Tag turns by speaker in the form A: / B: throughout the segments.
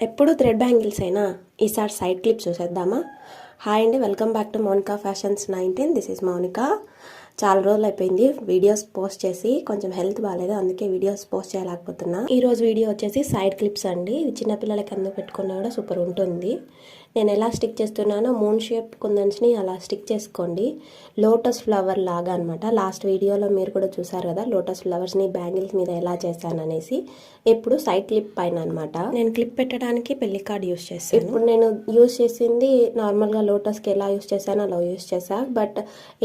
A: ఎప్పుడు thread bangles అయినా ఈసారి సైడ్ క్లిప్ చూసేద్దామా. హాయ్ అండి, welcome back to Mounika fashions 19. This is Mounika. చాలా రోజులు అయిపోయింది వీడియోస్ పోస్ట్ చేసి, కొంచెం హెల్త్ బాగాలేదు, అందుకే వీడియోస్ పోస్ట్ చేయలేకపోతున్నా. ఈరోజు వీడియో వచ్చేసి సైడ్ క్లిప్స్ అండి. ఇది చిన్నపిల్లలకి అందుకు పెట్టుకున్నా కూడా సూపర్ ఉంటుంది. నేను ఎలా స్టిక్ చేస్తున్నానో మూన్ షేప్ కుందన్స్ని అలా స్టిక్ చేసుకోండి. లోటస్ ఫ్లవర్ లాగా అనమాట. లాస్ట్ వీడియోలో మీరు కూడా చూసారు కదా, లోటస్ ఫ్లవర్స్ని బ్యాంగిల్స్ మీద ఎలా చేశాననేసి. ఇప్పుడు సైడ్ క్లిప్ పైన అనమాట నేను క్లిప్ పెట్టడానికి పెళ్లి కార్డ్ యూస్ చేస్తాను. ఇప్పుడు నేను యూస్ చేసింది నార్మల్గా లోటస్కి ఎలా యూస్ చేశానో అలా యూస్ చేశా. బట్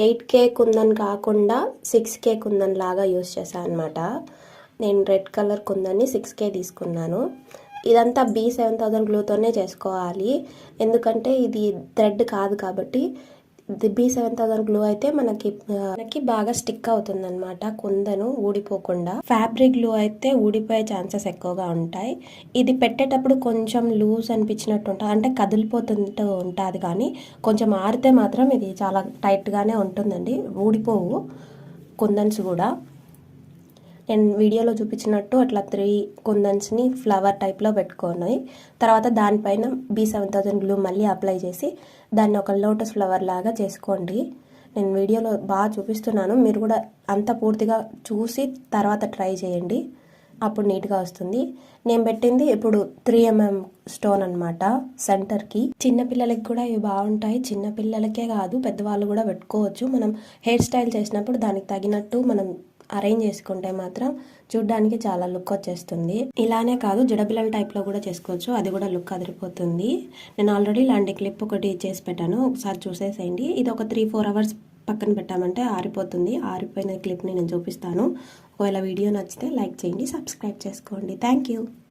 A: 8K కుందన్ కాకుండా 6K కుందన్ లాగా యూస్ చేశాను అనమాట. నేను రెడ్ కలర్ కుందన్ని 6K తీసుకున్నాను. ఇదంతా B7000 గ్లూతోనే చేసుకోవాలి, ఎందుకంటే ఇది థ్రెడ్ కాదు కాబట్టి. B7000 గ్లూ అయితే మనకి బాగా స్టిక్ అవుతుంది అనమాట, కుందను ఊడిపోకుండా. ఫ్యాబ్రిక్ గ్లూ అయితే ఊడిపోయే ఛాన్సెస్ ఎక్కువగా ఉంటాయి. ఇది పెట్టేటప్పుడు కొంచెం లూజ్ అనిపించినట్టు ఉంటుంది, అంటే కదిలిపోతుంటూ ఉంటుంది. కానీ కొంచెం ఆరితే మాత్రం ఇది చాలా టైట్గానే ఉంటుందండి, ఊడిపోవు కుందన్స్ కూడా. నేను వీడియోలో చూపించినట్టు అట్లా 3 కుందన్స్ని ఫ్లవర్ టైప్లో పెట్టుకొని, తర్వాత దానిపైన B7000 గ్లూ మళ్ళీ అప్లై చేసి దాన్ని ఒక లోటస్ ఫ్లవర్ లాగా చేసుకోండి. నేను వీడియోలో బాగా చూపిస్తున్నాను, మీరు కూడా అంత పూర్తిగా చూసి తర్వాత ట్రై చేయండి, అప్పుడు నీట్గా వస్తుంది. నేను పెట్టింది ఇప్పుడు 3mm స్టోన్ అనమాట సెంటర్కి. చిన్నపిల్లలకి కూడా ఇవి బాగుంటాయి. చిన్నపిల్లలకే కాదు, పెద్దవాళ్ళు కూడా పెట్టుకోవచ్చు. మనం హెయిర్ స్టైల్ చేసినప్పుడు దానికి తగినట్టు మనం అరేంజ్ చేసుకుంటే మాత్రం చూడ్డానికి చాలా లుక్ వచ్చేస్తుంది. ఇలానే కాదు, జడబిల్లల టైప్లో కూడా చేసుకోవచ్చు, అది కూడా లుక్ అదిరిపోతుంది. నేను ఆల్రెడీ ఇలాంటి క్లిప్ ఒకటి చేసి పెట్టాను, ఒకసారి చూసేసేయండి. ఇది ఒక 3-4 అవర్స్ పక్కన పెట్టామంటే ఆరిపోతుంది. ఆరిపోయిన క్లిప్ని నేను చూపిస్తాను. ఒకవేళ వీడియో నచ్చితే లైక్ చేయండి, సబ్స్క్రైబ్ చేసుకోండి. Thank you.